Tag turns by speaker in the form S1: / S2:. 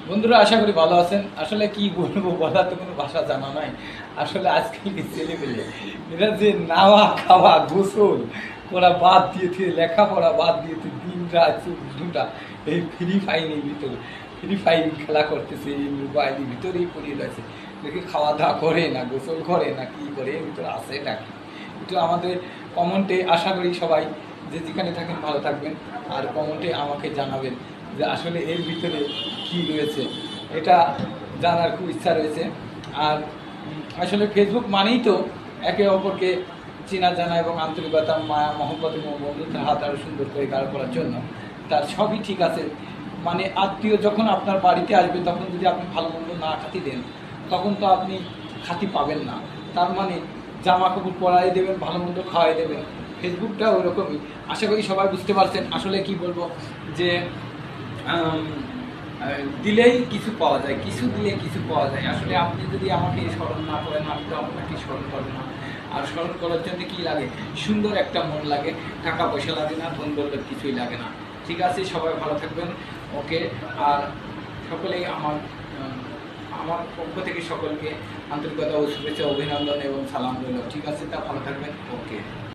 S1: বন্ধুরা আশা করি ভালো আছেন। আসলে কি বলবো, বলার তো কোনো ভাষা জানা নাই। আসলে আজকাল কি ছেলেপেলে এরা যে নাওয়া খাওয়া গোসল করা বাদ দিয়েছে, লেখাপড়া বাদ দিয়েছে, দিন রাত 24 ঘন্টা এই ফ্রি ফায়ারের ভিতরে ফ্রি ফায়ার খেলা করতেছে, এই মোবাইলের ভিতরেই পড়িয়ে রয়েছে। দেখি খাওয়া দাওয়া করে না, গোসল করে না, কি করে এর ভিতরে আসে ডাকি। একটু আমাদের কমেন্টে আশা করি সবাই যে যেখানে থাকেন ভালো থাকবেন, আর কমেন্টে আমাকে জানাবেন যে আসলে এর ভিতরে কি রয়েছে, এটা জানার খুব ইচ্ছা রয়েছে। আর আসলে ফেসবুক মানেই তো একে অপরকে চেনা জানা এবং আন্তরিকতা, মায়া মহব্বত এবং বন্ধুত্বের হাত আরও সুন্দর করে গাঢ় করার জন্য। তার সবই ঠিক আছে। মানে আত্মীয় যখন আপনার বাড়িতে আসবে তখন যদি আপনি ভালো মন্দ না খাতি দেন, তখন তো আপনি খাতি পাবেন না। তার মানে জামা কাপড় পরাই দেবেন, ভালো মন্দ খাওয়াই দেবেন। ফেসবুকটা ওরকমই। আশা করি সবাই বুঝতে পারছেন। আসলে কি বলবো যে দিলেই কিছু পাওয়া যায়, কিছু দিলে কিছু পাওয়া যায়। আসলে আপনি যদি আমাকে স্মরণ না করেন, আমি তো আপনাকে স্মরণ করবো না। আর স্মরণ করার জন্য কি লাগে? সুন্দর একটা মন লাগে, টাকা পয়সা লাগে না, ধন দৌলত কিছুই লাগে না। ঠিক আছে, সবাই ভালো থাকবেন। ওকে। আর সকলেই আমার পক্ষ থেকে সকলকে আন্তরিকতা ও শুভেচ্ছা, অভিনন্দন এবং সালাম রইল। ঠিক আছে, তা ভালো থাকবেন। ওকে।